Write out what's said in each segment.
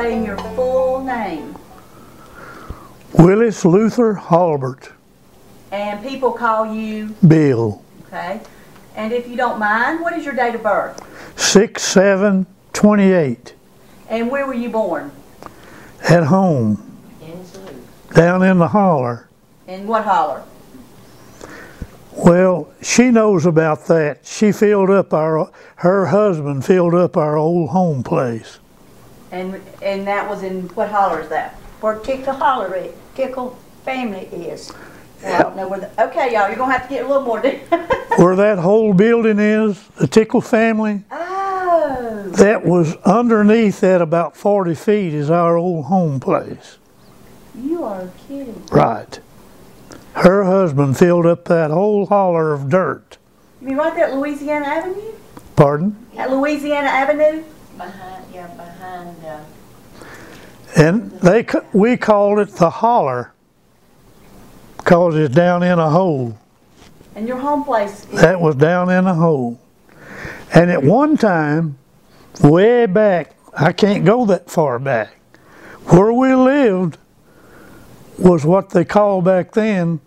saying your full name. Willis Luther Holbert. And people call you? Bill. Okay. And if you don't mind, what is your date of birth? 6/7/28. And where were you born? At home. Down in the Holler. In what holler? Well, she knows about that. She filled up her husband filled up our old home place. And that was in, what holler is that? Where Holler, Tickle Family is. Well, I don't know where okay, y'all, you're going to have to get a little more deep. Where that whole building is, the Tickle family. Oh. That was underneath that about 40 feet is our old home place. You are kidding. Right. Her husband filled up that whole holler of dirt. You mean right there at Louisiana Avenue? Pardon? At Louisiana Avenue? Behind. And we called it the Holler because it's down in a hole. And your home place is? That was down in a hole. And at one time, way back, I can't go that far back, where we lived was what they called back then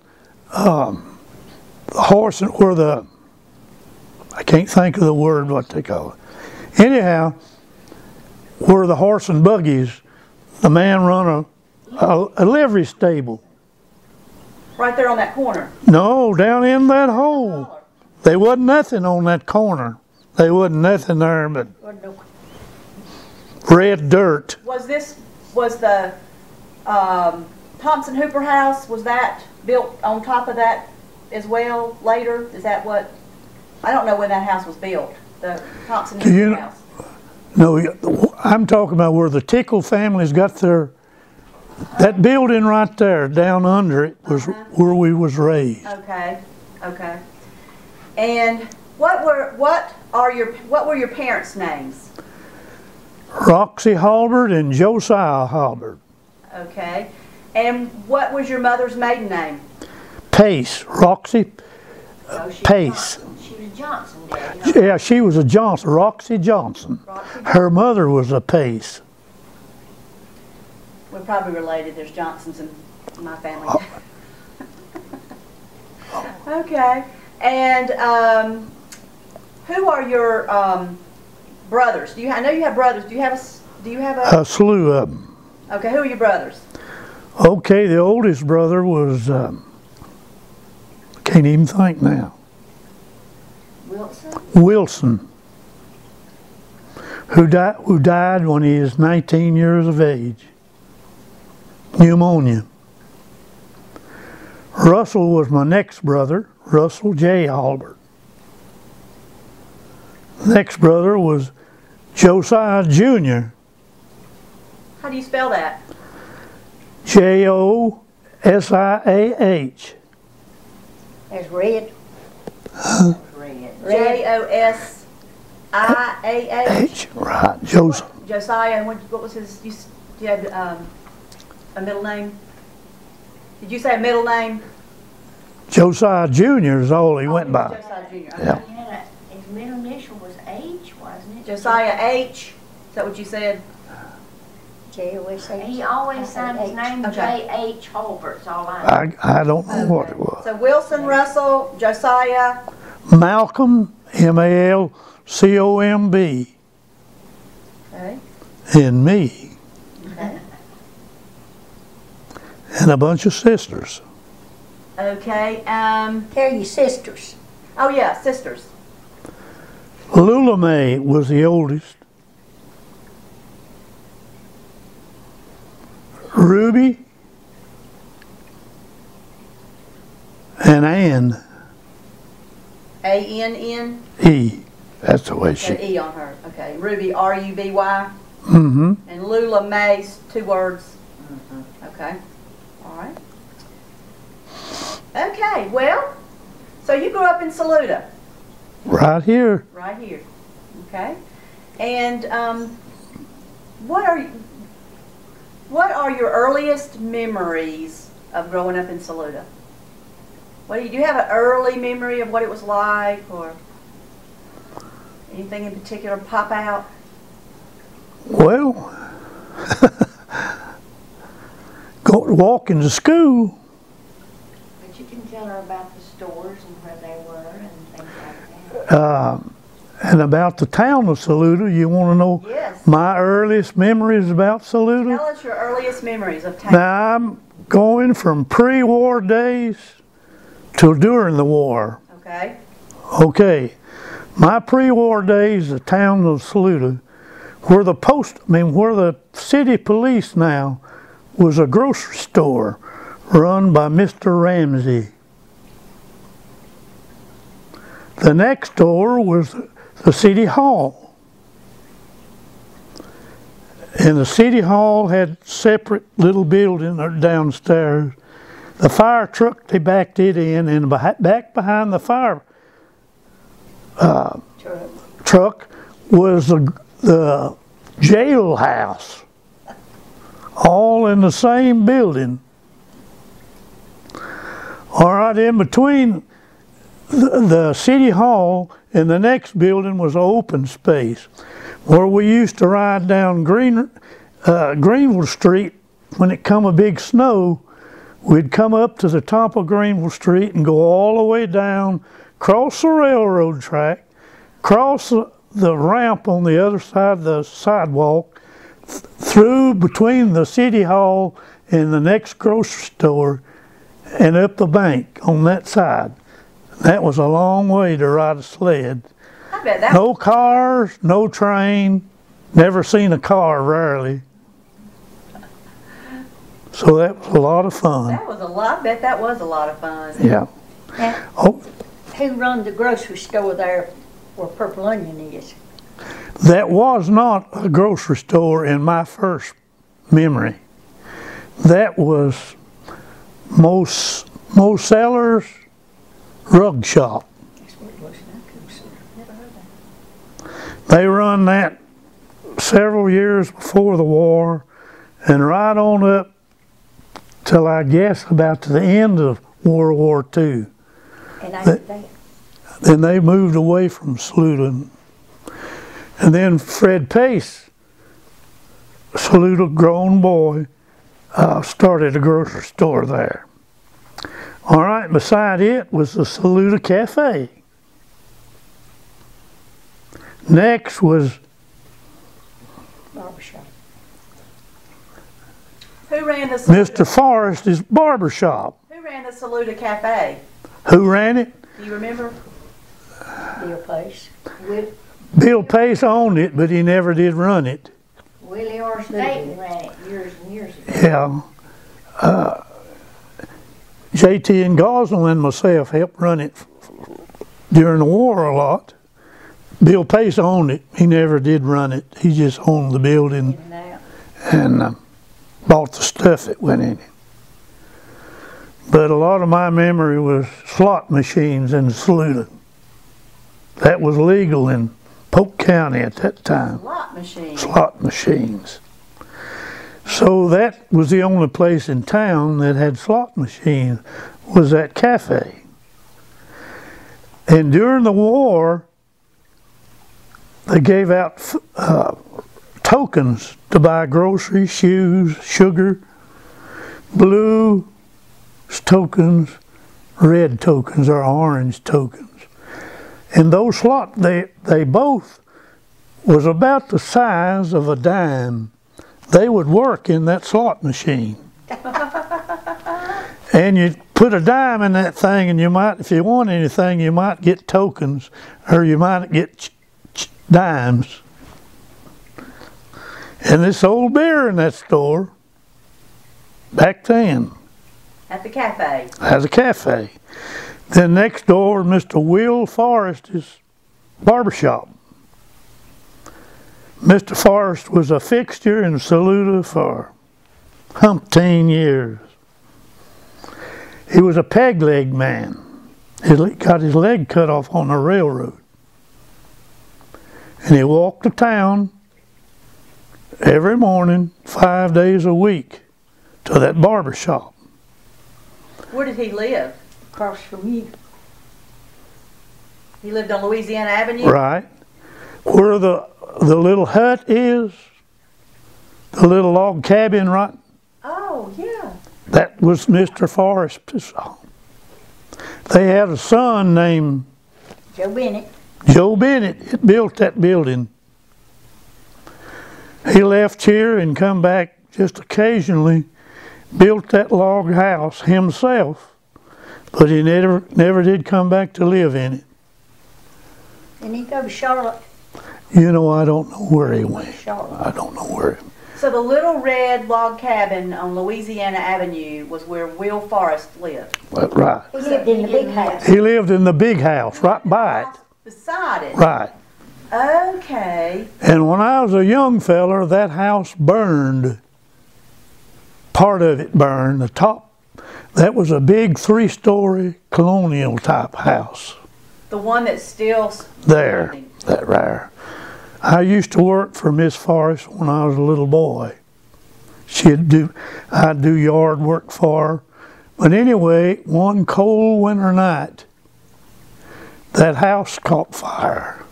the horse, or the, I can't think of the word what they call it. Anyhow, where the horse and buggies, the man run a livery stable. Right there on that corner? No, down in that hole. There wasn't nothing on that corner. There wasn't nothing there but red dirt. Was the Thompson Hooper house, was that built on top of that as well later? Is that what, I don't know when that house was built, the Thompson Hooper house. No, I'm talking about where the Tickle families got their, that building right there down under it was where we was raised. Okay, okay. And what were your parents' names? Roxy Holbert and Josiah Holbert. Okay. And what was your mother's maiden name? Pace, Roxy Pace. She was Johnson, Daddy. Yeah, she was a Johnson, Roxy Johnson. Her mother was a Pace. We're probably related. There's Johnsons in my family. Okay. And who are your brothers? I know you have brothers. Do you have a slew of them. Okay. Who are your brothers? Okay, the oldest brother was can't even think now. Wilson, who died when he was 19 years of age. Pneumonia. Russell was my next brother, Russell J. Holbert. Next brother was Josiah Jr. How do you spell that? Josiah. That's red. Josiah. Right, Joseph. Josiah, and what was his, do you have a middle name? Did you say a middle name? Josiah Jr. is all he went by. Josiah Jr. Okay. Yeah. His middle initial was H, wasn't it? Josiah H. Is that what you said? J-O-S-H. He always signed his name J.H. Holbert, all I know. I don't know what it was. So Wilson, Russell, Josiah. Malcolm, Malcomb. Okay. And me. Okay. And a bunch of sisters. Okay. They're your sisters. Oh yeah, sisters. Lula Mae was the oldest. Ruby and Ann. A-N-N? E. That's the way she. E on her. Okay. Ruby, R-U-B-Y. Mm-hmm. And Lula Mae, 2 words. Okay. All right. Okay. Well, so you grew up in Saluda. Right here. Right here. Okay. And what are your earliest memories of growing up in Saluda? Do you have an early memory of what it was like, or anything in particular pop out? Well, walking to school. But you can tell her about the stores and where they were and things like that. And about the town of Saluda, you want to know Yes. my earliest memories about Saluda? Tell us your earliest memories of town. Now, I'm going from pre-war days till during the war. Okay. Okay, my pre-war days, the town of Saluda, where the city police now was a grocery store run by Mr. Ramsey. The next door was the city hall. And the city hall had separate little building downstairs. The fire truck, they backed it in, and back behind the fire truck was the jailhouse, all in the same building. All right, in between the city hall and the next building was open space where we used to ride down Greenville Street when it come a big snow. We'd come up to the top of Greenville Street and go all the way down, cross the railroad track, cross the ramp on the other side of the sidewalk, through between the city hall and the next grocery store, and up the bank on that side. That was a long way to ride a sled. I bet that. No cars, no train, never seen a car, rarely. So that was a lot of fun. That was a lot. I bet that was a lot of fun. Yeah. Now, Oh, who run the grocery store there where Purple Onion is? that was not a grocery store in my first memory. That was Sellers Rug Shop. That's what it was. I couldn't see. Never heard that. They run that several years before the war, and right on up till I guess about to the end of World War II. And after that, Then they moved away from Saluda. And then Fred Pace, Saluda grown boy, started a grocery store there. All right, beside it was the Saluda Cafe. Next was barbershop. Who ran the Saluda? Mr. Forrest's barbershop. Who ran the Saluda Cafe? Who ran it? Do you remember? Bill Pace. Bill Pace owned it, but he never did run it. Willie R. Staten ran it years and years ago. Yeah. JT and Gosling and myself helped run it during the war a lot. Bill Pace owned it. He never did run it. He just owned the building and bought the stuff that went in it. But a lot of my memory was slot machines in Saluda. That was legal in Polk County at that time. Slot machine. Slot machines. So that was the only place in town that had slot machines, was that cafe. And during the war, they gave out tokens to buy groceries, shoes, sugar, blue tokens, red tokens, or orange tokens. And those slot, they both was about the size of a dime. They would work in that slot machine. And you put a dime in that thing, and you might, if you want anything, you might get tokens, or you might get dimes. And this old beer in that store, back then. At the cafe. As a cafe. Then next door, Mr. Will Forrest's barbershop. Mr. Forrest was a fixture in Saluda for umpteen years. He was a peg leg man. He got his leg cut off on the railroad. And he walked to town every morning, 5 days a week, to that barbershop. Where did he live? Across from you. He lived on Louisiana Avenue? Right. Where the little hut is, the little log cabin, right? Oh, yeah. That was Mr. Forrest's home. They had a son named Joe Bennett. Joe Bennett that built that building. He left here and come back just occasionally, built that log house himself, but he never did come back to live in it. And he go to Charlotte. You know, I don't know where he went. Charlotte. I don't know where. So the little red log cabin on Louisiana Avenue was where Will Forrest lived. But, right. He lived in the big house. He lived in the big house right by it. Beside it. Right. Okay. And when I was a young feller, that house burned. Part of it burned. The top, that was a big 3-story colonial type house. The one that's still There, standing. that rare. I used to work for Miss Forrest when I was a little boy. I'd do yard work for her. But anyway, one cold winter night, that house caught fire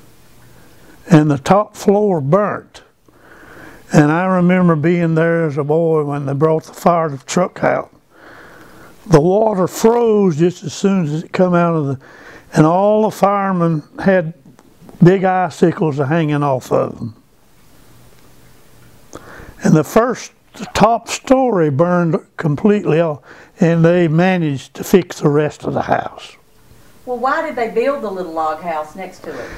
and the top floor burnt. And I remember being there as a boy when they brought the fire truck out. The water froze just as soon as it come out of and all the firemen had big icicles hanging off of them. And the top story burned completely off, and they managed to fix the rest of the house. Well, why did they build the little log house next to it?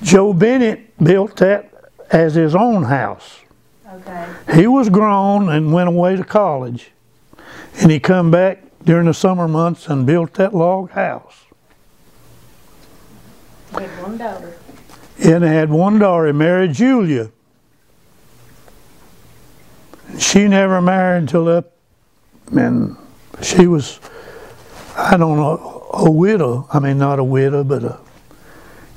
Joe Bennett built that as his own house. Okay. He was grown and went away to college, and he come back during the summer months and built that log house. He had one daughter. And they had one daughter, married Julia. She never married until and she was, I don't know, a widow. I mean, not a widow, but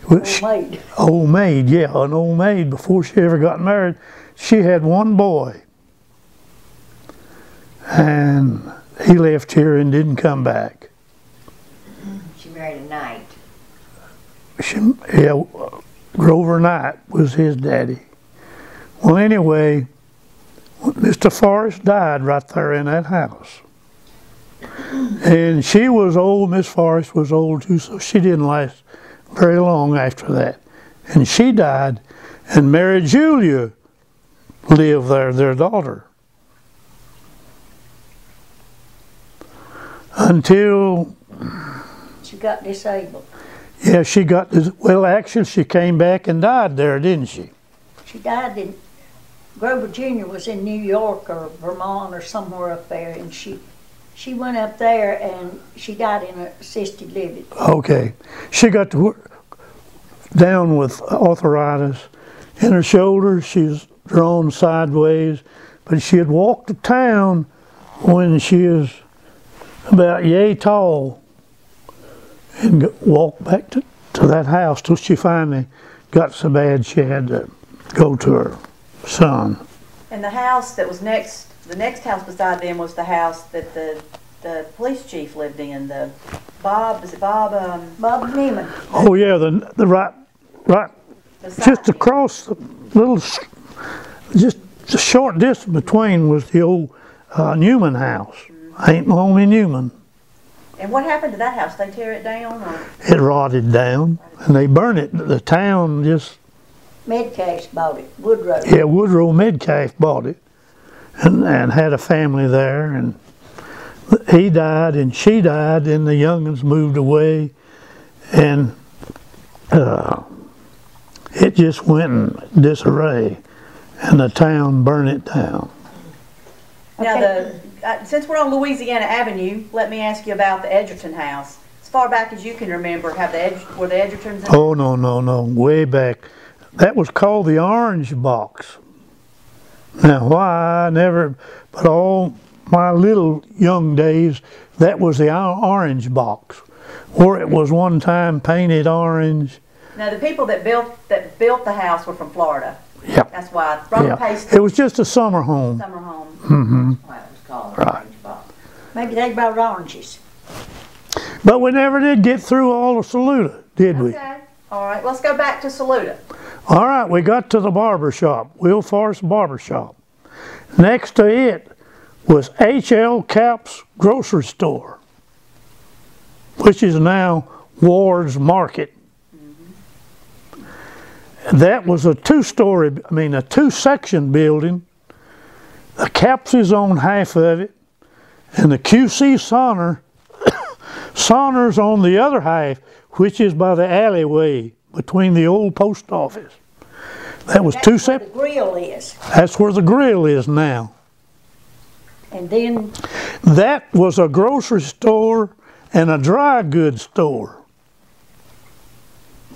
Old maid. Old maid, yeah, an old maid before she ever got married. She had one boy. And he left here and didn't come back. She married a knight. Yeah, Grover Knight was his daddy. Well, anyway, Mr. Forrest died right there in that house. And she was old, Miss Forrest was old too, so she didn't last very long after that. And she died, and Mary Julia lived there, their daughter. Until She got disabled. yeah, she got this. Well, actually, she came back and died there, didn't she? She died in, Grover Jr. was in New York or Vermont or somewhere up there, and she went up there and she died in assisted living. Okay. She got to work down with arthritis in her shoulders. She was drawn sideways, but she had walked to town when she was about yay tall and walked back to that house till she finally got so bad she had to go to her son. And the house that was next, the next house beside them was the house that the police chief lived in. The Bob, is it Bob? Bob Neiman. Oh yeah, the right, just across the little, just a short distance between was the old Newman house. Aunt Loamy Newman. And what happened to that house? They tear it down? Or? It rotted down, and they burned it. The town just... Medcalf bought it, Woodrow. Yeah, Woodrow Medcalf bought it, and had a family there, and he died, and she died, and the young'uns moved away, and it just went in disarray, and the town burned it down. Now, since we're on Louisiana Avenue, let me ask you about the Edgerton house. As far back as you can remember, were the Edgertons in? Oh, no, way back. That was called the Orange Box. Now, why I never, but all my little young days, that was the Orange Box, where it was one time painted orange. Now, the people that built the house were from Florida. Yep. That's why. Robert Pace. It was just a summer home. Summer home. Mm-hmm. That's why it was called Right. Orange Box. Maybe they brought oranges. But we never did get through all of Saluda, did we? Okay. All right. Let's go back to Saluda. All right, we got to the barber shop, Will Forrest Barber Shop. Next to it was H.L. Cap's grocery store, which is now Ward's Market. That was a two-section building. The Capsies owned half of it, and the Q.C. Saunders on the other half, which is by the alleyway between the old post office. That was two separate. The grill is. That's where the grill is now. And then that was a grocery store and a dry goods store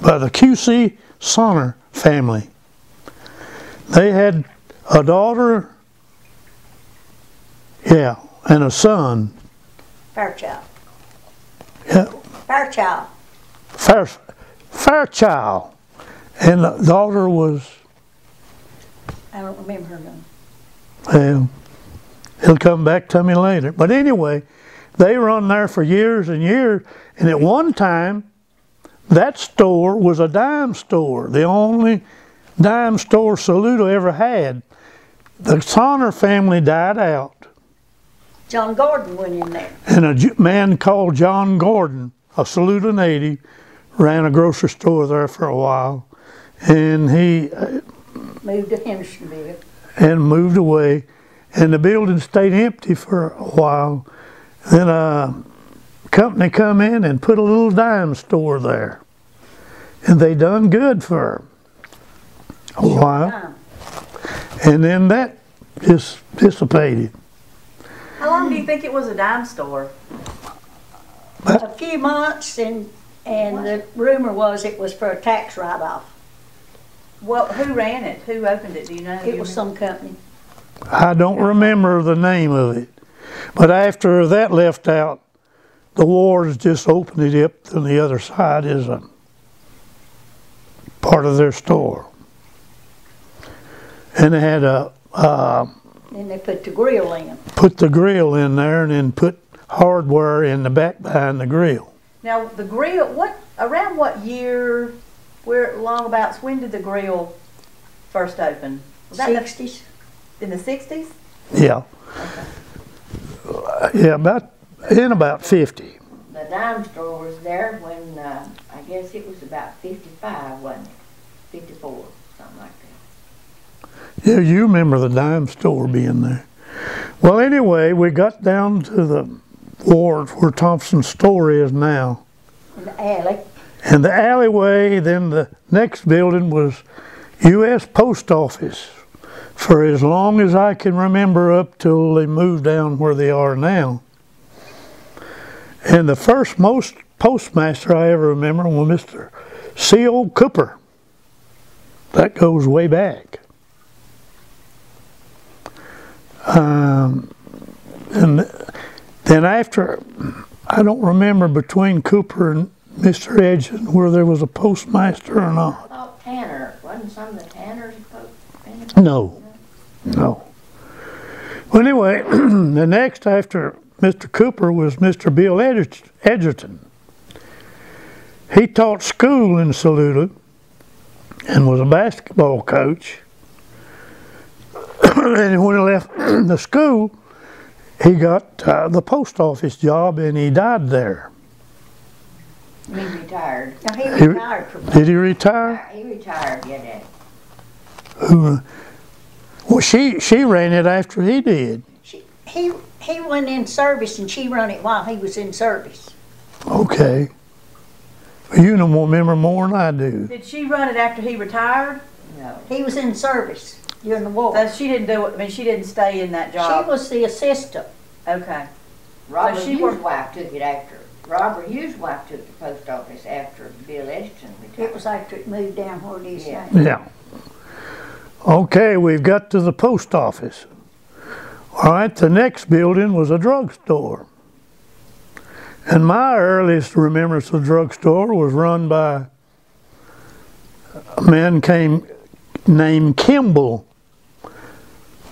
by the Q.C. Saunders family. They had a daughter, yeah, and a son. Fairchild. Yeah. Fairchild. Fairchild. And the daughter was, I don't remember her name. well, it'll come back to me later. But anyway, they run there for years and years, and at one time, that store was a dime store, the only dime store Saluda ever had. The Saunders family died out. John Gordon went in there. And a man called John Gordon, a Saluda native, ran a grocery store there for a while. And he Moved to Hendersonville. and moved away. And the building stayed empty for a while. Then a company come in and put a little dime store there. And they done good for a while. And then that just dissipated. How long do you think it was a dime store? A few months, and the rumor was it was for a tax write-off. Well, who ran it? Who opened it? Do you know? It was some company. I don't remember the name of it. But after that left out, the Wards just opened it up on the other side as a part of their store. And they had Then they put the grill in. put the grill in there and then put hardware in the back behind the grill. Now the grill. Around what year? Where longabouts? When did the grill first open? Was that 60s. in the 60s? Yeah. Yeah, about 50. The dime store was there when, I guess it was about 55, wasn't it? 54, something like that. Yeah, you remember the dime store being there. Well, anyway, we got down to the ward where Thompson's store is now. In the alley. And the alleyway, then the next building was U.S. Post Office for as long as I can remember, up till they moved down where they are now. And the first postmaster I ever remember was Mr. C.O. Cooper. That goes way back. And then after, I don't remember between Cooper and Mr. Edgerton where there was a postmaster or not. I thought Tanner, wasn't some of the Tanners supposed? No. Well, anyway, the next after Mr. Cooper was Mr. Bill Edgerton. He taught school in Saluda and was a basketball coach. And when he left the school, he got the post office job and he died there. He retired. Now he retired from that. Did he retire? He retired, yeah, Who? Well, she ran it after he did. He went in service and she run it while he was in service. Okay. You know more, remember more than I do. Did she run it after he retired? No. He was in service during the war. She didn't do it. I mean, she didn't stay in that job. She was the assistant. Okay. Robert she Hughes' worked- wife took it after. Robert Hughes' wife took the post office after Bill Edgerton retired. It was after it moved down where it is Yeah. now. Yeah. Okay, we've got to the post office. All right, the next building was a drugstore. And my earliest remembrance of the drugstore was run by a man named Kimball.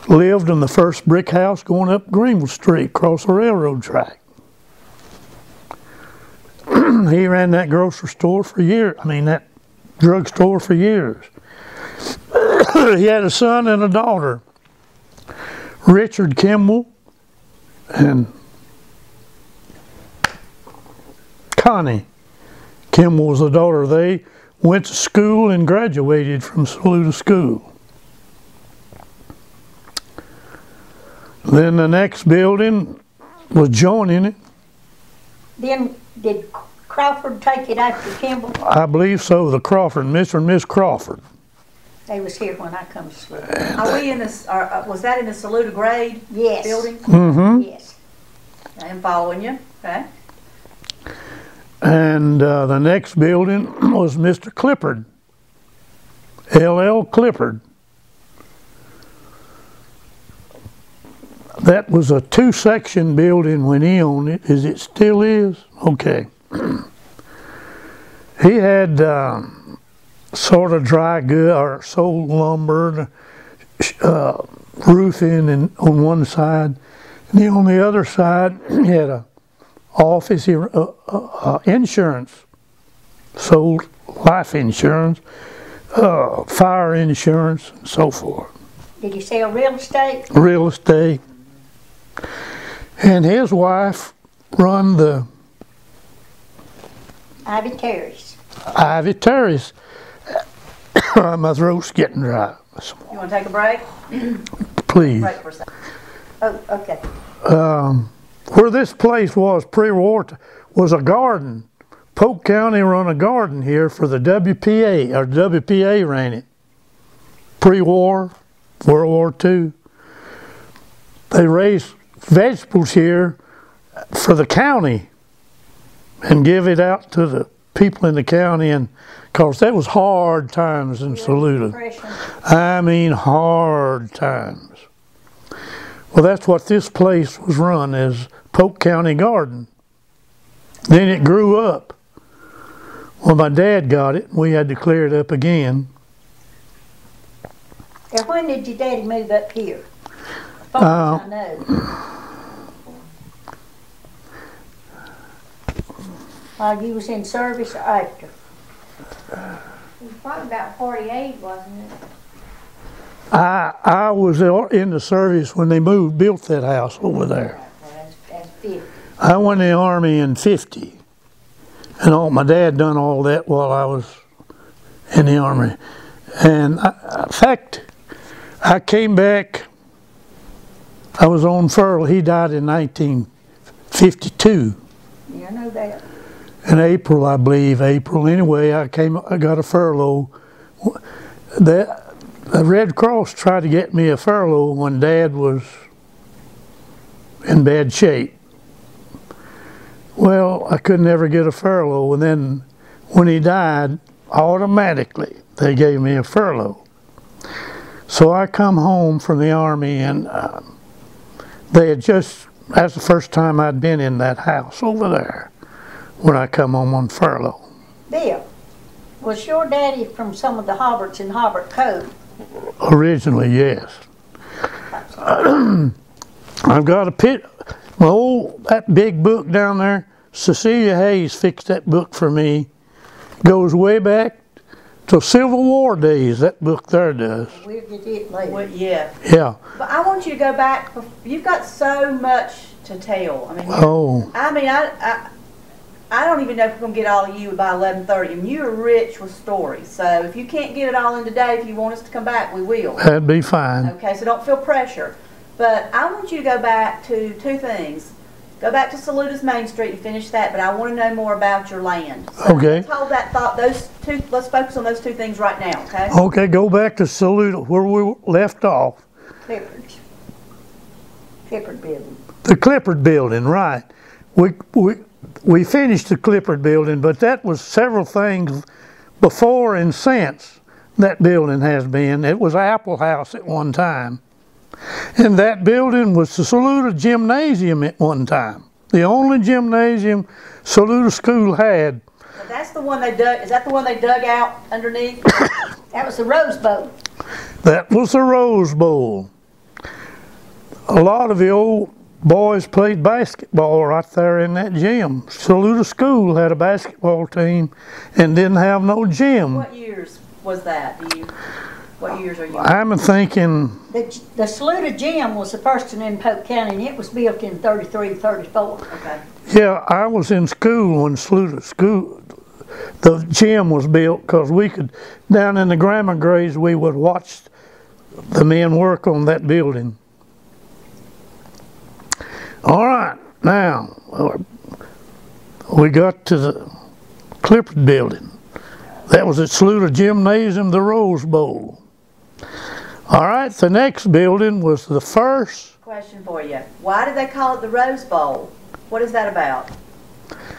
Lived in the first brick house going up Greenville Street, across the railroad track. He ran that grocery store for years. That drugstore for years. He had a son and a daughter. Richard Kimball and Connie Kimball was the daughter. They went to school and graduated from Saluda School. Then the next building was joining it. Then did Crawford take it after Kimball? I believe so, the Crawford, Mr. and Miss Crawford. They was here when I come to school. Are we in this, was that in the Saluda grade Yes. building? Mm-hmm. Yes. I am following you, okay. And the next building was Mr. Clifford, L.L. Clifford. That was a two-section building when he owned it. Is it still is? Okay. He had sort of dry goods or sold lumber, roofing, and on one side. And then on the other side, he had a office, insurance, sold life insurance, fire insurance, and so forth. Did he sell real estate? Real estate. And his wife run the Ivy Terrace. Ivy Terrace. My throat's getting dry. You want to take a break? Please. Break for a second. Oh, okay. Where this place was pre-war was a garden. Polk County run a garden here for the WPA, or WPA ran it. Pre-war, World War II. They raised vegetables here for the county and give it out to the people in the county, and because that was hard times in Saluda. Depression. I mean hard times. Well, that's what this place was run as, Polk County Garden. Then it grew up. Well, my dad got it, and we had to clear it up again. Now, when did your daddy move up here? I know. While you was in service or after? It was probably about 48, wasn't it? I was in the service when they built that house over there. Well, that's 50. I went in the Army in 50. And my dad done all that while I was in the Army. And in fact, I came back, I was on furlough. He died in 1952. Yeah, I know that. In April, I believe, April. Anyway, I got a furlough. The Red Cross tried to get me a furlough when Dad was in bad shape. Well, I could never get a furlough, and then when he died, automatically they gave me a furlough. So I come home from the Army, and they had that's the first time I'd been in that house over there when I come home on furlough. Bill, was your daddy from some of the Hobberts in Hobbert Cove? Originally, yes. I've got a that big book down there, Cecilia Hayes fixed that book for me. Goes way back to Civil War days, that book there does. We'll get it later. Well, yeah. Yeah. But I want you to go back. You've got so much to tell. I mean, I don't even know if we're going to get all of you by 11:30. And you're rich with stories. So if you can't get it all in today, if you want us to come back, we will. That'd be fine. Okay, so don't feel pressure. But I want you to go back to two things. Go back to Saluda's Main Street and finish that, but I want to know more about your land. So Okay. let's hold that thought. Let's focus on those two things right now, okay? Okay, go back to Saluda, where we left off. Clifford building. The Clifford building, right. We finished the Clifford building, but that was several things before and since that building has been. It was Apple House at one time. And that building was the Saluda Gymnasium at one time. The only gymnasium Saluda School had. So that's the one they dug. Is that the one they dug out underneath? That was the Rose Bowl. That was the Rose Bowl. A lot of the old boys played basketball right there in that gym. Saluda School had a basketball team and didn't have no gym. What years was that? What years are you? I'm thinking, The Saluda Gym was the first one in Polk County, and it was built in 33, 34. Okay. yeah, I was in school when the gym was built, because we could, down in the grammar grades, we would watch the men work on that building. All right, now we got to the Clifford building. That was at Saluda Gymnasium, the Rose Bowl. All right, the next building was the first. Question for you. Why did they call it the Rose Bowl? What is that about?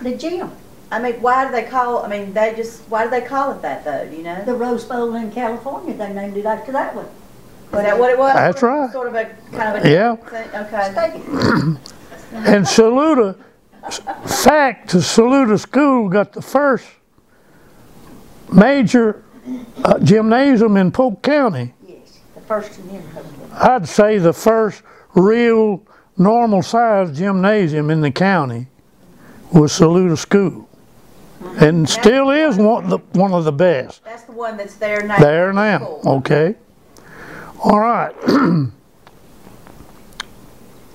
The gym. I mean, why do they call, why do they call it that though, do you know? The Rose Bowl in California, they named it after that one. Is that what it was? That's right. Sort of a, kind of a Yeah. thing? Okay. Stadium. And Saluda, Saluda School got the first major gymnasium in Polk County. Yes, the first one in Polk County. I'd say the first real normal sized gymnasium in the county was Saluda School. And still is one of the best. That's the one that's there now. There now, okay. All right.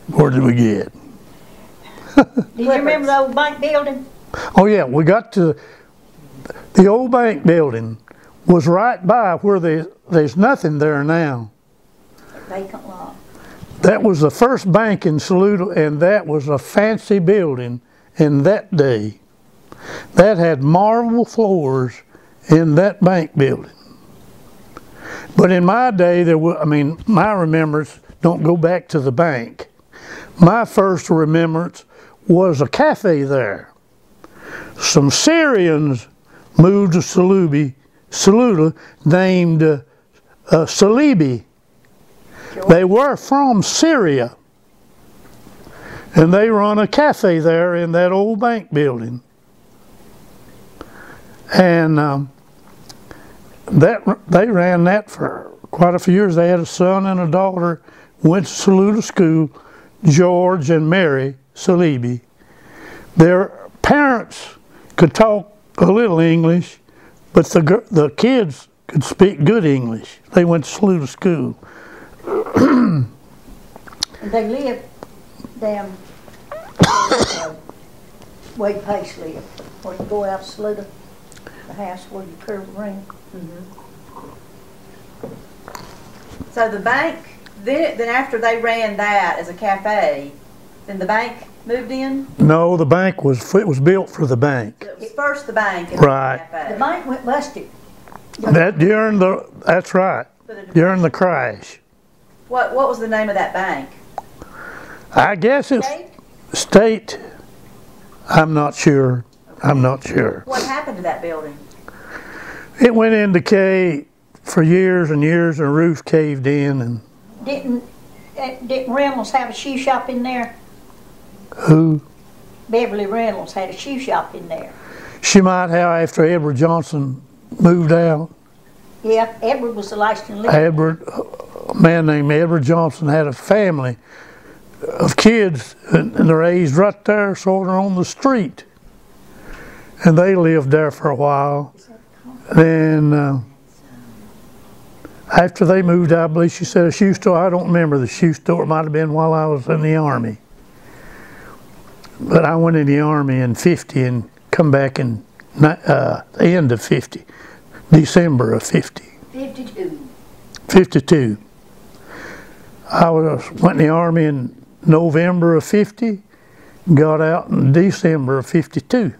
Where did we get? Do you remember the old bank building? Oh yeah, we got to the old bank building was right by where there's nothing there now. Vacant lot. That was the first bank in Saluda, and that was a fancy building in that day. That had marble floors in that bank building. But in my day, my remembrance don't go back to the bank. My first remembrance was a cafe there. Some Syrians moved to Saluda named Salibi. They were from Syria. And they run a cafe there in that old bank building. And they ran that for quite a few years. They had a son and a daughter, went to Saluda School, George and Mary Salibi. Their parents could talk a little English, but the kids could speak good English. They went to Saluda School. And they lived down Wade Pace lived, where you go out Saluda, the house where you curve the ring. So the bank, then after they ran that as a cafe, then the bank moved in? No, the bank it was built for the bank. So it was first the bank and Right. then the cafe. The bank went busted. That's right, during the crash. What was the name of that bank? I guess it's State. I'm not sure. I'm not sure. What happened to that building? It went in decay for years and years, and the roof caved in. And Didn't Reynolds have a shoe shop in there? who? Beverly Reynolds had a shoe shop in there. She might have after Edward Johnson moved out. Yeah, Edward was the last one living. A man named Edward Johnson had a family of kids, and they're raised right there, sort of on the street. And they lived there for a while. Then after they moved out, I believe she said a shoe store. I don't remember the shoe store. It might have been while I was in the Army. But I went in the Army in 50 and come back in the end of 50, December of 50. 52. 52. I went in the Army in November of 50, got out in December of 52.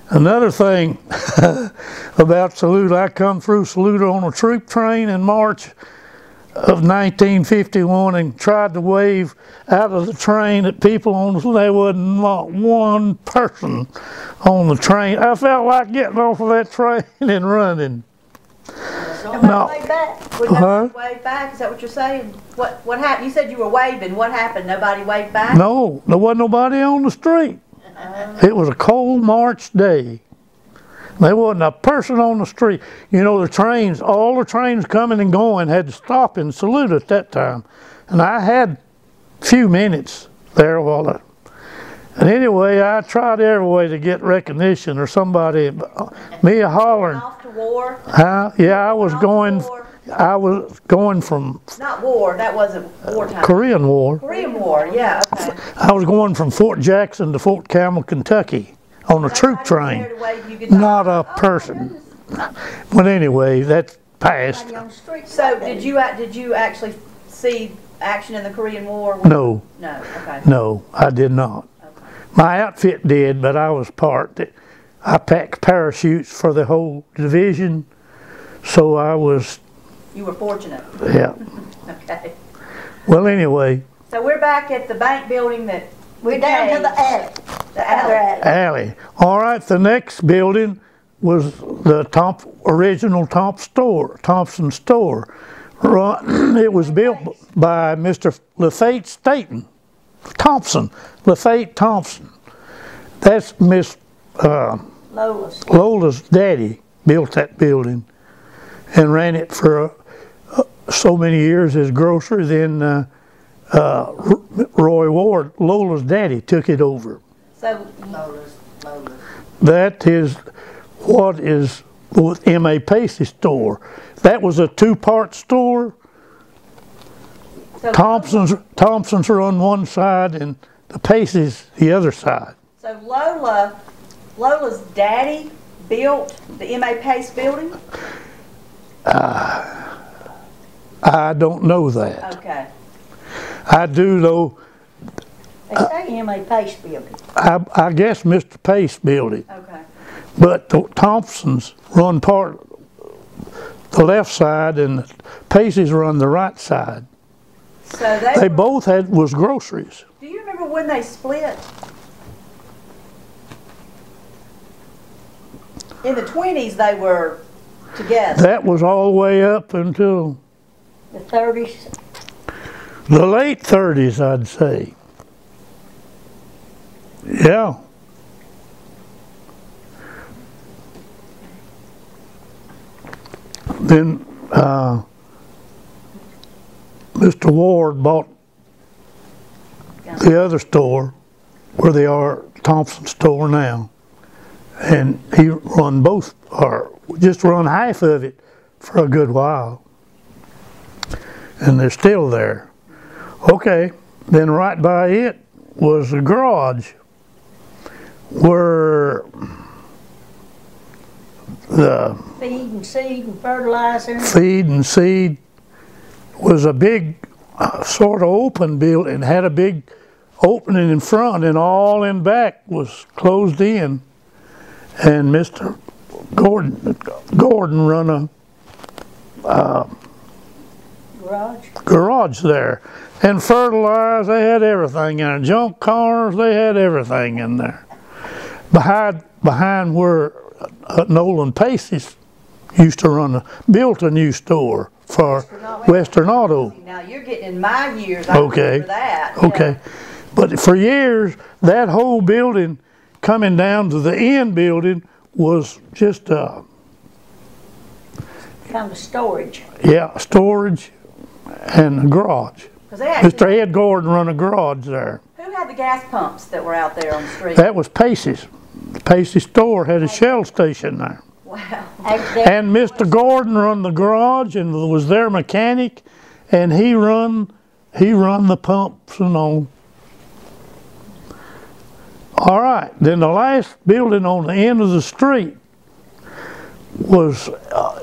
Another thing about Saluda, I come through Saluda on a troop train in March of 1951 and tried to wave out of the train at people there wasn't not one person on the train. I felt like getting off of that train and running. No. Way back. Would nobody wave back? Is that what you're saying? What happened? You said you were waving. What happened? Nobody waved back? No, there wasn't nobody on the street. It was a cold March day. There wasn't a person on the street. You know, all the trains coming and going had to stop in Saluda at that time. And I had a few minutes there And anyway, I tried every way to get recognition or somebody, me a hollering. Off to war? Yeah, I was going from Not war, that wasn't wartime. Korean War. Korean War, yeah, okay. I was going from Fort Jackson to Fort Campbell, Kentucky on a troop train. Not a person. But anyway, that passed. So did you actually see action in the Korean War? No. No, okay. No, I did not. Okay. My outfit did, but I was part. I packed parachutes for the whole division, so I was. You were fortunate. Yeah. Okay. Well, anyway. So we're back at the bank building that. We're down to the alley. The alley. Alley. All right, the next building was the original Thompson store. It was built by Mr. Lafayette Staten Thompson. Lafayette Thompson. That's Miss Lola's daddy built that building and ran it for so many years as grocery. Then Roy Ward, Lola's daddy, took it over. So Lola's. That is what is with M.A. Pacey's store. That was a two-part store. So Thompson's are on one side and the Pacey's the other side. So Lola's daddy built the M.A. Pace building? I don't know that. Okay. I do know. They say M.A. Pace building. I guess Mr. Pace built it. Okay. But the Thompsons run the left side and the Pacey's run the right side. So they both was groceries. Do you remember when they split? In the 20s they were together. That was all the way up until the 30s. The late 30s, I'd say. Yeah. Then Mr. Ward bought the other store where they are, Thompson store now, and he run both, or just run half of it for a good while, and they're still there. Okay, then right by it was a garage where the feed and seed and fertilizer. Feed and seed was a big sort of open building, had a big opening in front, and all in back was closed in. And Mr. Gordon run a garage there, and fertilize. They had everything in it. Junk cars. They had everything in there. Behind where Nolan Pacey's used to built a new store for Western Auto. Now you're getting in my years. I remember that. Okay. Yeah. But for years, that whole building coming down to the end building was just kind of storage. Yeah, storage and a garage. Mr. Ed Gordon run a garage there. Who had the gas pumps that were out there on the street? That was Pacey's. Pacey's store had a Shell station there. Wow. And Mr. Gordon run the garage and was their mechanic, and he run the pumps and all. All right, then the last building on the end of the street was,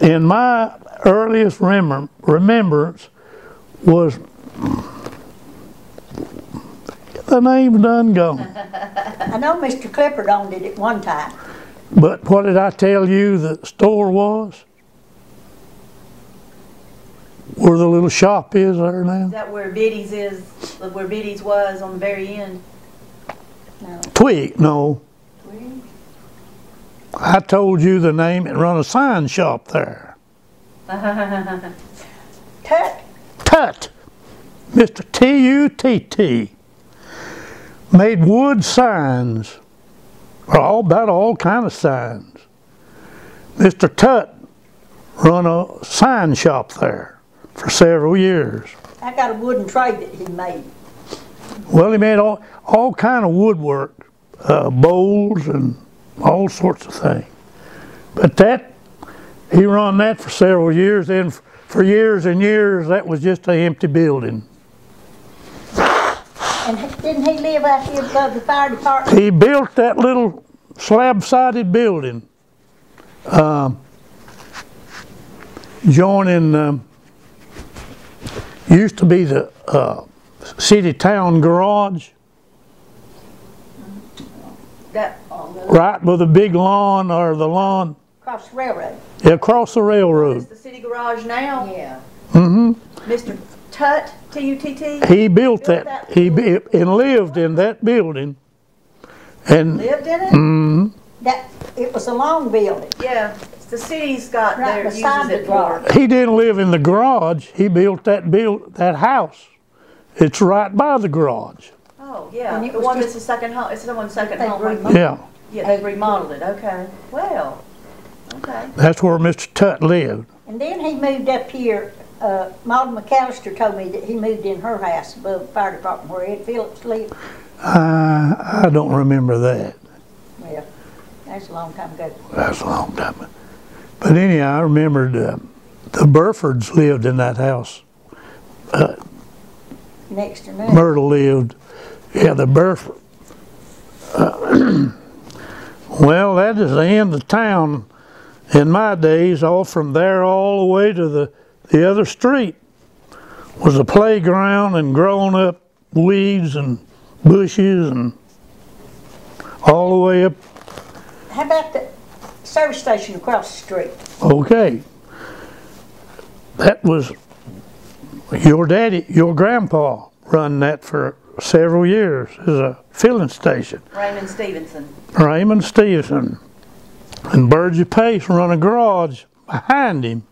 in my earliest remembrance, was, the name's done gone. I know Mr. Clifford owned it at one time. But what did I tell you the store was? Where the little shop is there now? Is that where Biddy's is, where Biddy's was on the very end? No. Twig, no. Twig? I told you the name and run a sign shop there. Tut. Tut. Mr. T-U-T-T. Made wood signs. About all kind of signs. Mr. Tut run a sign shop there for several years. I got a wooden tray that he made. Well, he made all kind of woodwork. bowls and all sorts of things. But that, he run that for several years. Then for years and years, that was just an empty building. And didn't he live out here above the fire department? He built that little slab-sided building, joining, used to be the city town garage, right with the big lawn, or the lawn. Across the railroad. Yeah, across the railroad. It's the city garage now? Yeah. Mm-hmm. Mr. Tutt, T-U-T-T? He built that. And lived in that building. And Lived in it? Mm-hmm. It was a long building. Yeah. The city's got Right their, beside uses it the for. garage. He didn't live in the garage. He built that house. It's right by the garage. Oh, yeah. And it The was one just- that's the second home, it's someone's second They home. remodeled. Yeah, Yeah, they remodeled it, okay. Well, okay. that's where Mr. Tutt lived. And then he moved up here. Maud McAllister told me that he moved in her house above the fire department where Ed Phillips lived. I don't remember that. Well, that's a long time ago. That's a long time. But anyhow, I remembered the Burfords lived in that house. Next to me. Myrtle lived. Yeah, the Burford. Well, that is the end of town in my days. All from there all the way to the other street was a playground and grown up weeds and bushes and all the way up. How about the service station across the street? Okay. That was your daddy, your grandpa run that for several years as a filling station. Raymond Stephenson. Raymond Stephenson. And Burgess Pace run a garage behind him.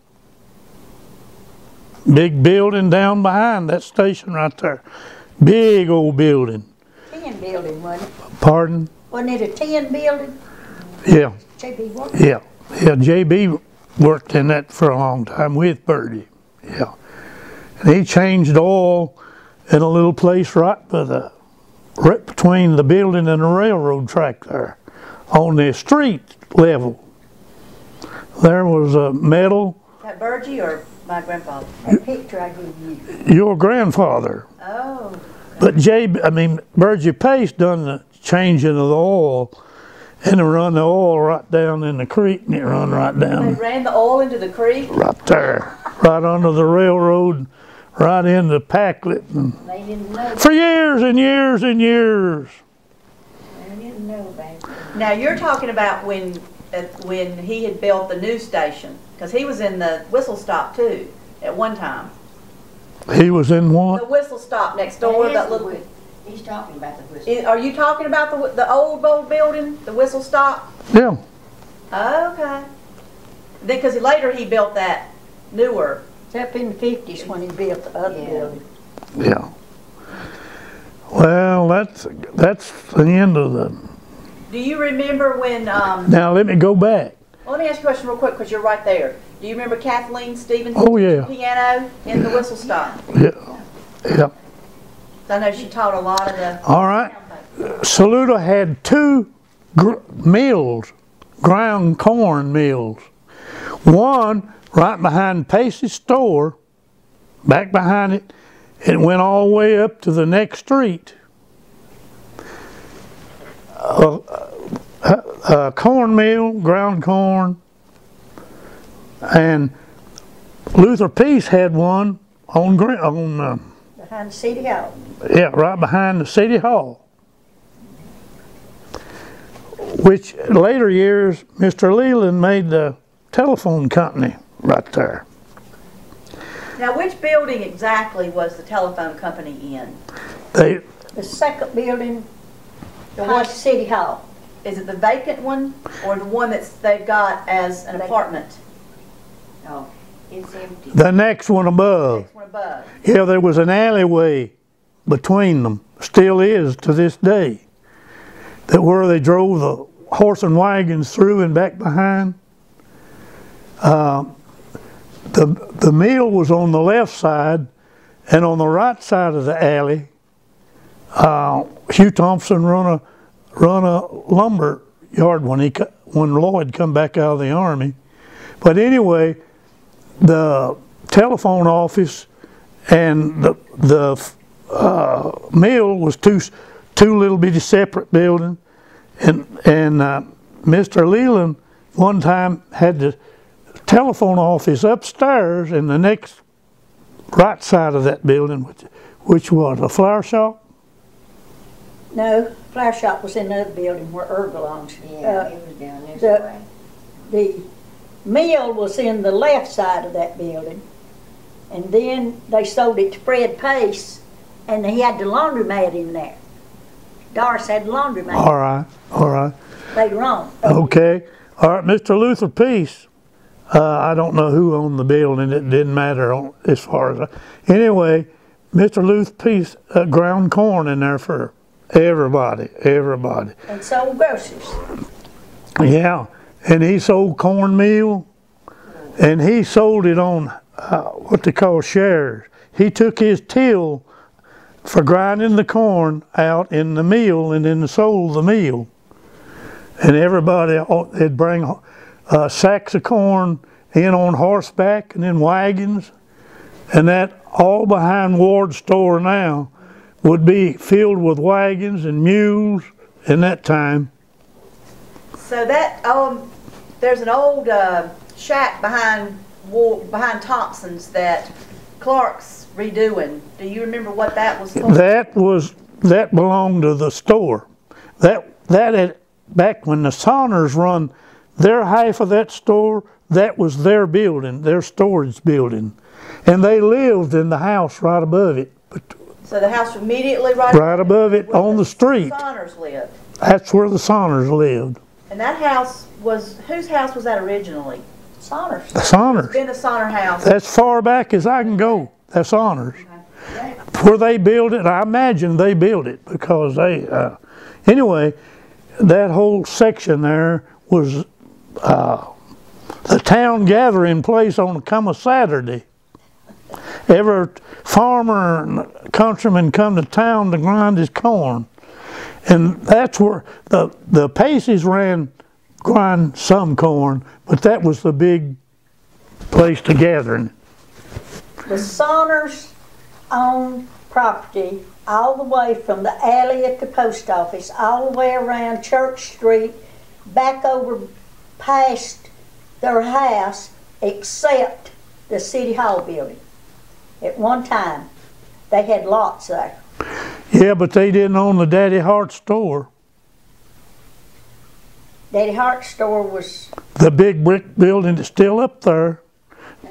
Big building down behind that station right there. Big old building. Tin building, wasn't it? Pardon? Wasn't it a tin building? Yeah, J.B. Walker? yeah. Yeah, J.B. worked in that for a long time with Birdie. Yeah. And he changed oil in a little place right between the building and the railroad track there. On the street level, there was a metal. Is that Burgie or my grandfather? That picture I gave you. Your grandfather. Oh. But Burgess Pace done the changing of the oil, and they run the oil right down in the creek, and it run right They down ran the oil into the creek? right there, right under the railroad, right in the Packlet, and They didn't know. for years and years and years. They didn't know back then. Now, you're talking about when he had built the news station, because he was in the whistle stop too, at one time. He was in The what? whistle stop next door, That that is little. the He's talking about the whistle. Are you talking about the old building, the whistle stop? Yeah. Okay. Because later he built that newer. It's up in the 50s when he built the other Yeah. building. Yeah. Well, that's the end of the. Do you remember when? Now let me go back. Let me ask you a question real quick, because you're right there. Do you remember Kathleen Stephenson? Oh, yeah. Piano in the whistle stop. Yeah. Yeah. I know she taught a lot of the. All right. Saluda had two mills, ground corn mills. One right behind Pacey's store, back behind it, it went all the way up to the next street. Corn mill, ground corn, and Luther Peace had one on Behind the City Hall. yeah, right behind the City Hall. Which later years, Mr. Leland made the telephone company right there. Now, which building exactly was the telephone company in? They, The second building behind the City Hall. Is it the vacant one or the one they've got as an apartment? Oh, it's empty. the next one above. Next one above. Yeah, there was an alleyway between them, still is to this day, that where they drove the horse and wagons through and back behind. The mill was on the left side, and on the right side of the alley, Hugh Thompson run a lumber yard when Lloyd come back out of the Army. But anyway, the telephone office and the mill was two little bitty separate buildings, and Mr. Leland one time had the telephone office upstairs in the next right side of that building, which was a flower shop. No, flower shop was in another building where Earl belongs. Yeah, it was down this way. The mill was in the left side of that building, and then they sold it to Fred Pace, and he had the laundromat in there. Doris had the laundromat. All right. Later on. Okay. All right, Mr. Luther Peace. I don't know who owned the building. It didn't matter as far as anyway, Mr. Luther Peace ground corn in there for everybody. And sold groceries. Yeah, and he sold cornmeal, and he sold it on what they call shares. He took his till for grinding the corn out in the mill, and then sold the meal. And everybody, they'd bring sacks of corn in on horseback and in wagons, and that all behind Ward's store now would be filled with wagons and mules in that time. So that there's an old shack behind Thompson's that Clark's redoing. Do you remember what that was for? That belonged to the store. That had, back when the Saunders run their half of that store, that was their building, their storage building, and they lived in the house right above it. So the house immediately right above it on the street. The Saunders lived. That's where the Saunders lived. And that house was, whose house was that originally? Saunders. The Saunders. It's been a Saunders house. That's far back as I can go. That's Saunders. Okay. Where they built it, I imagine they built it because they, anyway, that whole section there was the town gathering place on come a Saturday. Every farmer and countryman come to town to grind his corn. And that's where the Paceys grind some corn, but that was the big place to gather. The Saunders owned property all the way from the alley at the post office, all the way around Church Street, back over past their house, except the City Hall building. At one time, they had lots there. Yeah, but they didn't own the Daddy Hart store. Daddy Hart's store was the big brick building that's still up there,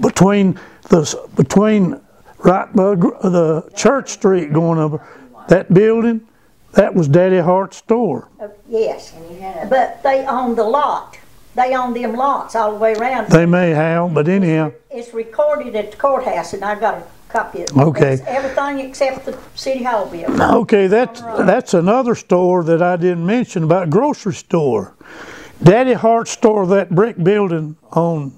between right by the Church Street going over. That building, that was Daddy Hart's store. Yes, but they owned the lot. They owned them lots all the way around. They may have, but anyhow. It's recorded at the courthouse, and I got a copy of it. Okay. It's everything except the City Hall building. Okay, that's another store that I didn't mention about grocery store. Daddy Hart's store, that brick building on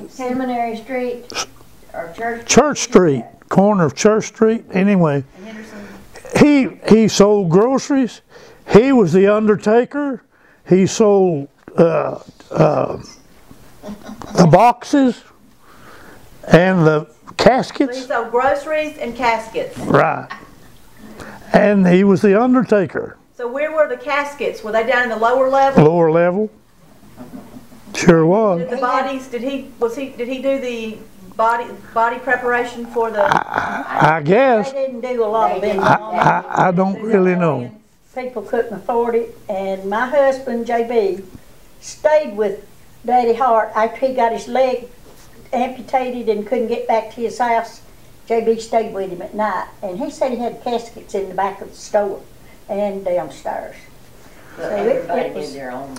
Seminary Street or Church Street, corner of Church Street. Anyway, he sold groceries. He was the undertaker. He sold the boxes and the caskets. So he sold groceries and caskets. Right. And he was the undertaker. So where were the caskets? Were they down in the lower level? Lower level. Sure was. Did the bodies? Did he do the body preparation for the? I guess. They didn't do a lot of them. I don't really know. People couldn't afford it, and my husband JB stayed with Daddy Hart after he got his leg amputated and couldn't get back to his house. JB stayed with him at night, and he said he had caskets in the back of the store and downstairs. So everybody did their own.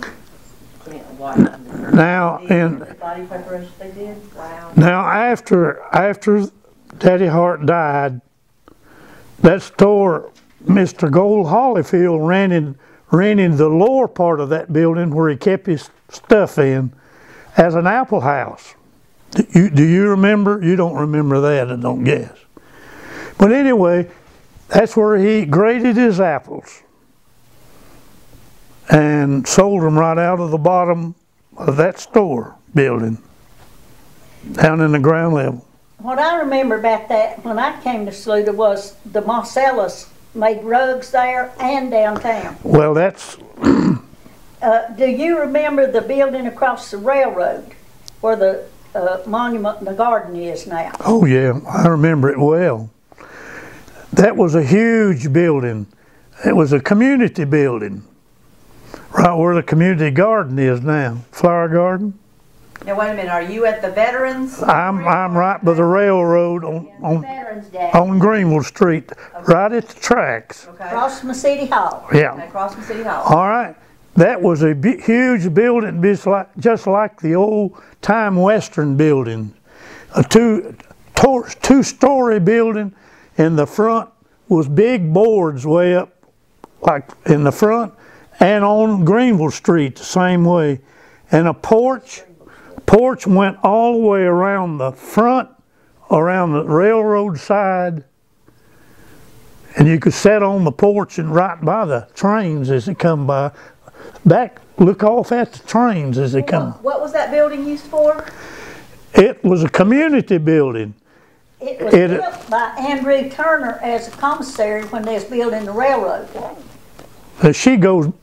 Now body preparation they did. Wow. Now after Daddy Hart died, that store, Mr. Gold Hollyfield rented the lower part of that building where he kept his stuff in as an apple house. Do you remember? You don't remember that, I don't guess. But anyway, that's where he graded his apples. and sold them right out of the bottom of that store building, down in the ground level. What I remember about that when I came to Saluda was the Marcellus made rugs there and downtown. Well, that's, Do you remember the building across the railroad where the monument in the garden is now? oh yeah, I remember it well. That was a huge building. It was a community building, right where the community garden is now, flower garden. Now, wait a minute, are you at the Veterans? I'm right by the railroad on Veterans Day. Greenville Street, right at the tracks. Okay. Across from City Hall. Yeah. Across from City Hall. All right. That was a huge building, just like the old time Western building. A two-story building. In the front was big boards way up, like in the front, and on Greenville Street the same way. And a porch went all the way around the front, around the railroad side. And you could sit on the porch and right by the trains as they come by. Back, look off at the trains as they come. What was that building used for? It was a community building. It was built by Andrew Turner as a commissary when they was building the railroad. She goes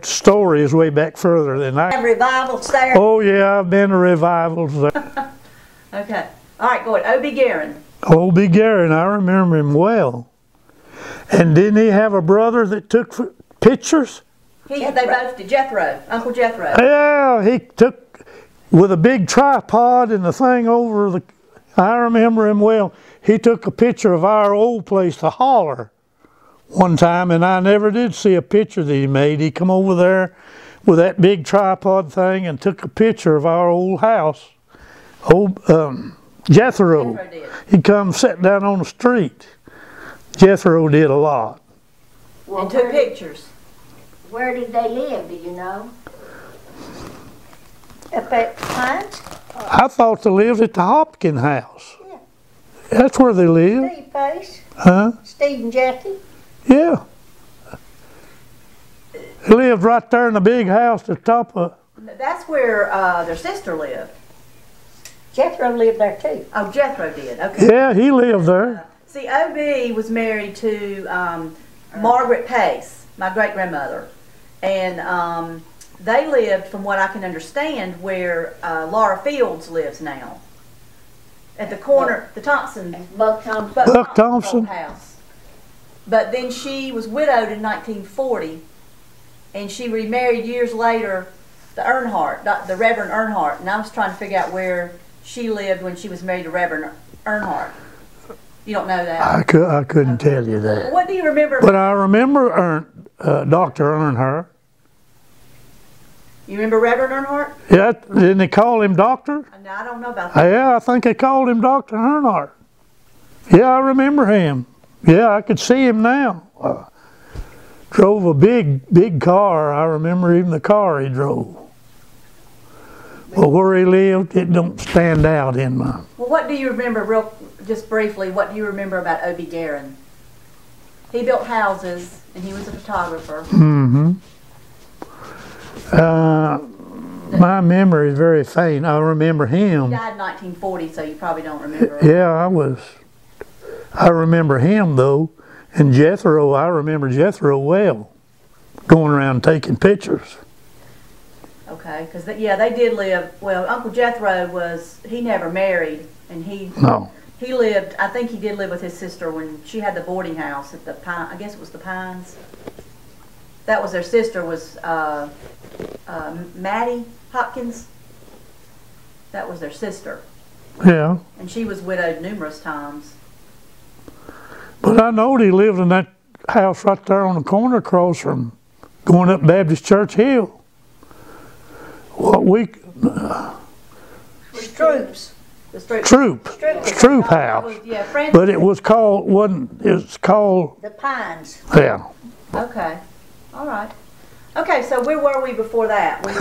stories way back further than I. Have revivals there. Oh yeah, I've been to revivals there. Okay. All right, go ahead. O.B. Guerin. O.B. Guerin, I remember him well. And didn't he have a brother that took pictures? They both did. Jethro, Uncle Jethro. Yeah, he took with a big tripod and the thing over the. I remember him well. He took a picture of our old place, the Holler, one time, and I never did see a picture that he made. He come over there with that big tripod thing and took a picture of our old house. Old Jethro did. He come sat down on the street. Jethro did a lot. Well, And took pictures. Where did they live, do you know? Up at Pines. I thought they lived at the Hopkins house. Yeah. That's where they lived. Steve Pace. Huh? Steve and Jackie. Yeah. They lived right there in the big house at the top of. That's where their sister lived. Jethro lived there too. Oh, Jethro did. Okay. Yeah, he lived there. See, O.B. was married to Margaret Pace, my great-grandmother. And they lived, from what I can understand, where Laura Fields lives now. At the corner, the Thompson. Buck Thompson. Buck Thompson. House. But then she was widowed in 1940, and she remarried years later the Earnhardt, the Reverend Earnhardt. And I was trying to figure out where she lived when she was married to Reverend Earnhardt. You don't know that? I couldn't tell you that. What do you remember? But I remember Dr. Earnhardt. You remember Reverend Earnhardt? Yeah, didn't they call him doctor? No, I don't know about that. Yeah, I think they called him Dr. Earnhardt. Yeah, I remember him. Yeah, I could see him now. Drove a big car. I remember even the car he drove. Well, where he lived, it don't stand out in my... Well, what do you remember, just briefly, what do you remember about O.B. Guerin? He built houses, and he was a photographer. Mm-hmm. My memory is very faint. I remember him. He died in 1940, so you probably don't remember. Yeah, I remember him, though. And Jethro, I remember Jethro well, going around taking pictures. Okay, because they did live, well, Uncle Jethro he never married, and he lived, I think he did live with his sister when she had the boarding house at the Pine, I guess it was the Pines. That was their sister, was Maddie Hopkins. That was their sister. Yeah. And she was widowed numerous times. But I know he lived in that house right there on the corner across from going up Baptist Church Hill. Stroops. The Stroop house. Yeah, but it was called, it's called... The Pines. Yeah. Okay. All right. Okay, so where were we before that? We were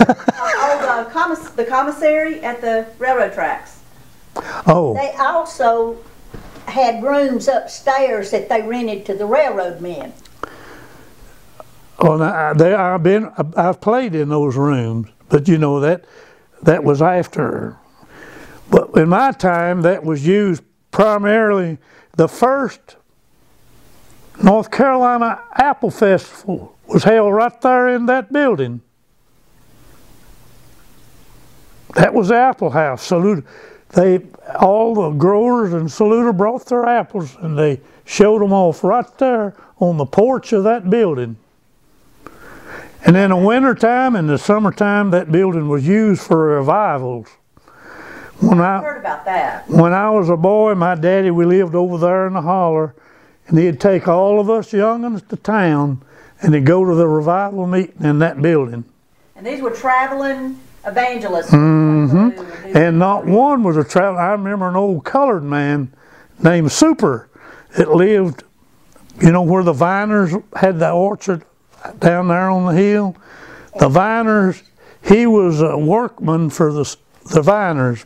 the commissary at the railroad tracks. Oh. They also had rooms upstairs that they rented to the railroad men. Well, I've played in those rooms, but you know that was after. But in my time, that was used primarily. The first North Carolina Apple Festival was held right there in that building. That was the Apple House. Saluda. All the growers in Saluda brought their apples and they showed them off right there on the porch of that building. And in the wintertime and the summertime, that building was used for revivals. I heard about that. When I was a boy, my daddy, we lived over there in the Holler, and he'd take all of us young'uns to town and he'd go to the revival meeting in that building. And these were traveling evangelists. Mm-hmm. And not one was a traveler. I remember an old colored man named Super that lived, you know, where the Viners had the orchard down there on the hill. The Viners, he was a workman for the Viners,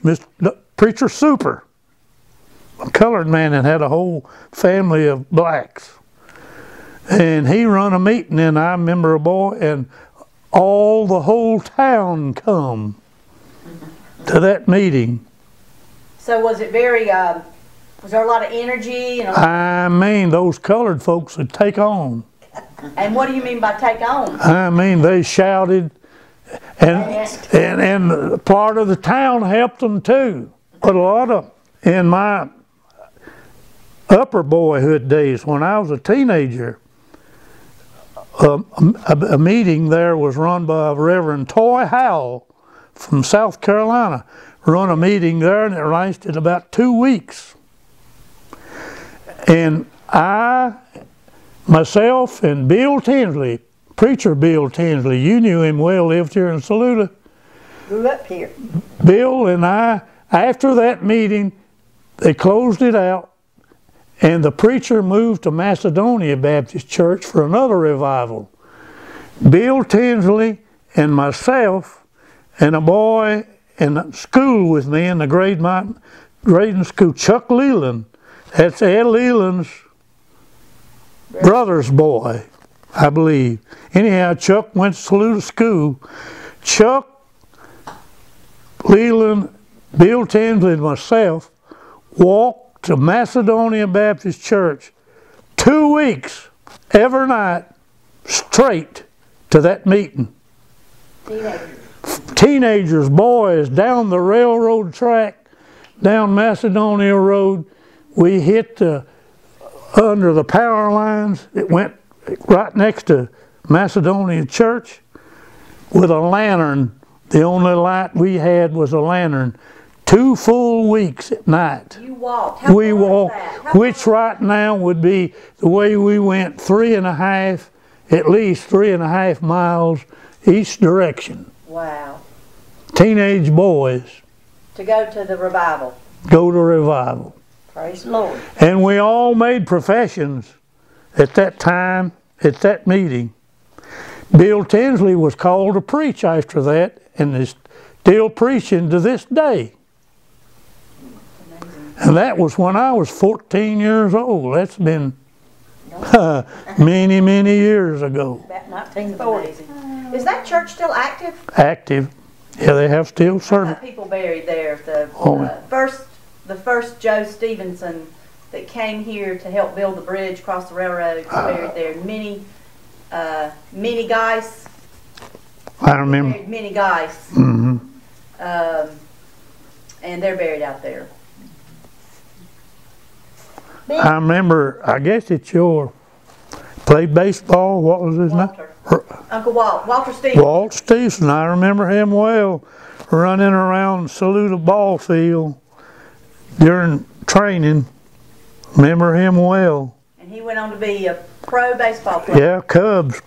Preacher Super, a colored man that had a whole family of blacks. And he run a meeting, and I remember a boy, and the whole town come to that meeting. So was it very, was there a lot of energy? I mean, those colored folks would take on. And what do you mean by take on? I mean, they shouted, and part of the town helped them too. But a lot of, in my upper boyhood days, when I was a teenager, a meeting there was run by Reverend Toy Howell from South Carolina. Run a meeting there, and it lasted about 2 weeks. And myself and Bill Tinsley, Preacher Bill Tinsley, you knew him well, lived here in Saluda. Grew up here. Bill and I, after that meeting, they closed it out, and the preacher moved to Macedonia Baptist Church for another revival. Bill Tinsley and myself and a boy in school with me in the grading school, Chuck Leland. That's Ed Leland's brother's boy, I believe. Anyhow, Chuck went to Saluda School. Chuck, Leland, Bill Tinsley, and myself walked to Macedonia Baptist Church 2 weeks, every night, straight to that meeting. Teenagers, boys, down the railroad track, down Macedonia Road. We hit under the power lines. It went right next to Macedonia Church with a lantern. The only light we had was a lantern. 2 full weeks at night. You walked. We walked, which right now would be the way we went, at least 3.5 miles each direction. Wow. Teenage boys. To go to the revival. Go to revival. Praise the Lord. And we all made professions at that time, at that meeting. Bill Tinsley was called to preach after that, and is still preaching to this day. And that was when I was 14 years old. That's been many, many years ago. About 1940. Is that church still active? Active. Yeah, they have still service. People buried there. The first Joe Stephenson that came here to help build the bridge across the railroad was buried there. Minnie Geis. I remember. Minnie Geis. Mm-hmm. And they're buried out there. I remember, I guess it's played baseball, what was his name? Uncle Walt, Walter Stephenson. Walt Stephenson, I remember him well, running around Saluda ball field during training. Remember him well. And he went on to be a pro baseball player. Yeah, Cubs,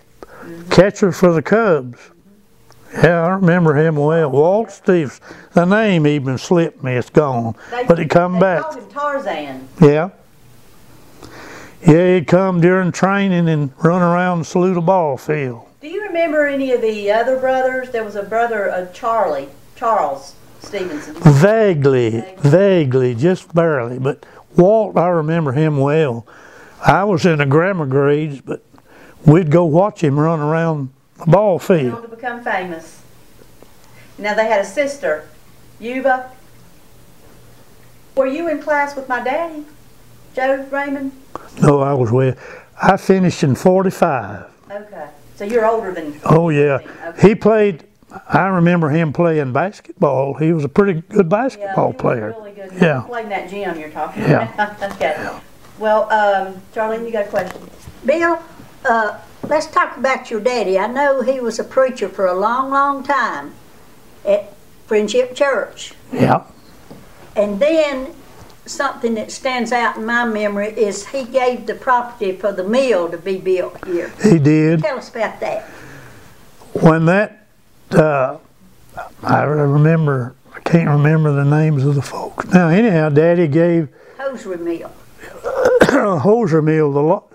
catcher for the Cubs. Yeah, I remember him well. Walt Stephenson, the name even slipped me, it's gone, but he come back. They called him Tarzan. Yeah. Yeah, he'd come during training and run around Saluda ball field. Do you remember any of the other brothers? There was a brother, Charles Stephenson. Vaguely, just barely. But Walt, I remember him well. I was in the grammar grades, but we'd go watch him run around the ball Went field. on to become famous. Now they had a sister, Yuba. Were you in class with my daddy, Joe Raymond? No, I finished in 45. Okay, so you're older than. Oh yeah, Okay. he played. I remember him playing basketball. He was a pretty good basketball Yeah, player. Really good. Yeah. He played in that gym you're talking Yeah. about. Okay. Well, Charlene, you got a question? Bill, let's talk about your daddy. I know he was a preacher for a long, long time at Friendship Church. Yeah. And then something that stands out in my memory is he gave the property for the mill to be built here. He did. Tell us about that. When that, I remember, I can't remember the names of the folks. Now, anyhow, Daddy gave Hosiery mill. Hosier Mill, the lot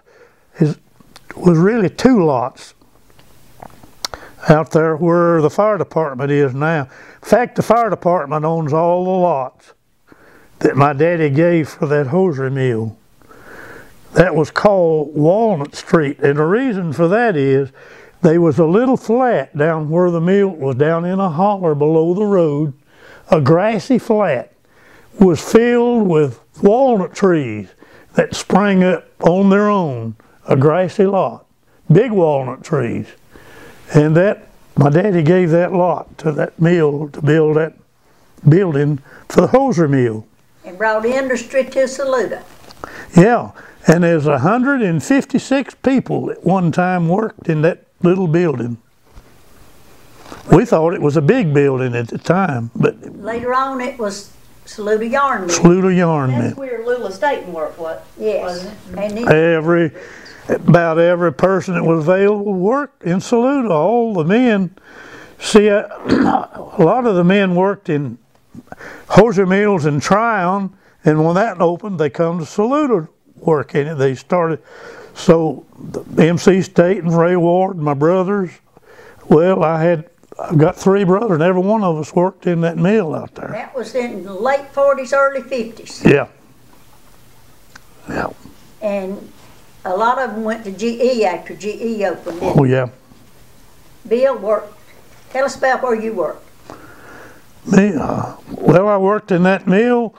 was really 2 lots out there where the fire department is now. In fact, the fire department owns all the lots that my daddy gave for that hosiery mill. That was called Walnut Street, and the reason for that is there was a little flat down where the mill was, down in a holler below the road. A grassy flat was filled with walnut trees that sprang up on their own, a grassy lot, big walnut trees. And that, my daddy gave that lot to that mill to build that building for the hosiery mill. And brought industry to Saluda. Yeah, and there's 156 people at one time worked in that little building. We thought it was a big building at the time, but Later on it was Saluda Yarn Mill. Saluda Yarn Mill. That's where Lula Staten worked, Yes. wasn't it? And it, About every person that was available worked in Saluda. All the men, see, a lot of the men worked in hosier mills in Tryon, and when that opened, they come to Saluda work in it. They started, so the MC State and Ray Ward, my brothers, well, I've got 3 brothers, and every one of us worked in that mill out there. that was in the late 40s, early 50s. Yeah. Yeah. And a lot of them went to GE after GE opened it. Oh, yeah. Bill worked. Tell us about where you worked. Me, well, I worked in that mill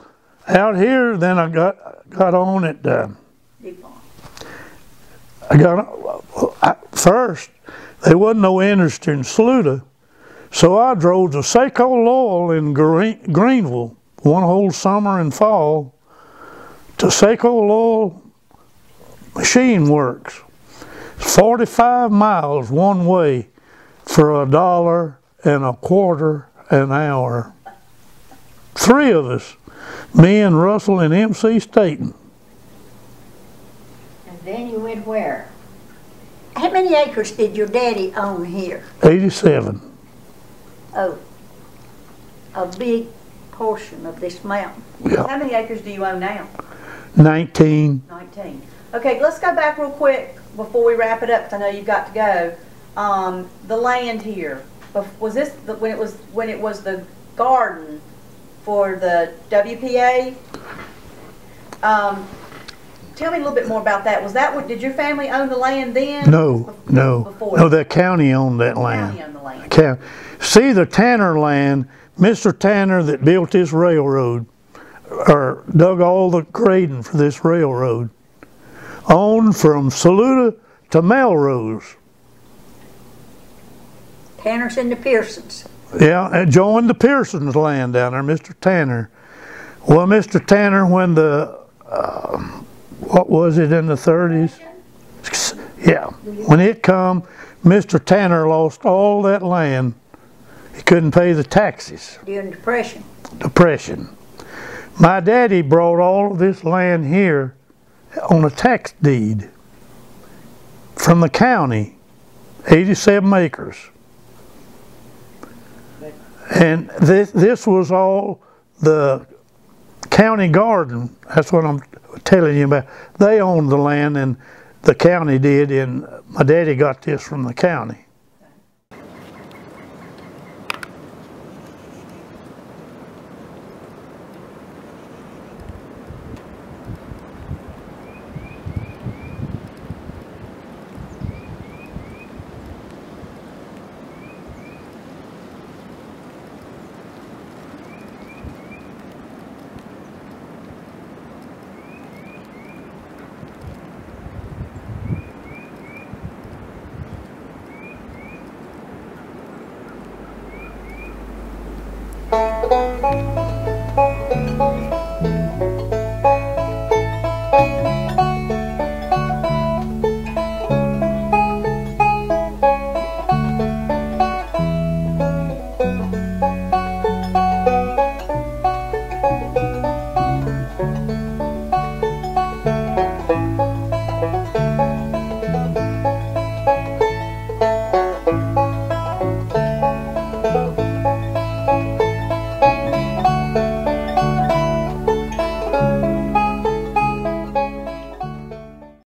out here. Then I got on at. First, there wasn't no industry in Saluda, so I drove to Seco Lowell in Greenville one whole summer and fall to Seco Lowell Machine Works. 45 miles one way for $1.25 an hour. 3 of us, me and Russell and MC Staten. And then you went where? How many acres did your daddy own here? 87. Oh, a big portion of this mountain. Yeah. How many acres do you own now? 19. 19. Okay, let's go back real quick before we wrap it up, because I know you've got to go. The land here, was this when it was the garden for the WPA? Tell me a little bit more about that. Was that what, did your family own the land then? No, no. Before? No, the county owned that land. County owned the land. See, the Tanner land, Mr. Tanner that built this railroad, or dug all the grading for this railroad, owned from Saluda to Melrose. Tanners and the Pearsons. Yeah, and joined the Pearsons' land down there, Mr. Tanner. Well, Mr. Tanner, when the, what was it, in the 30s? Yeah, when it come, Mr. Tanner lost all that land. He couldn't pay the taxes. During the Depression. Depression. My daddy brought all of this land here on a tax deed from the county, 87 acres. And this was all the county garden. That's what I'm telling you about. They owned the land, and the county did, and my daddy got this from the county.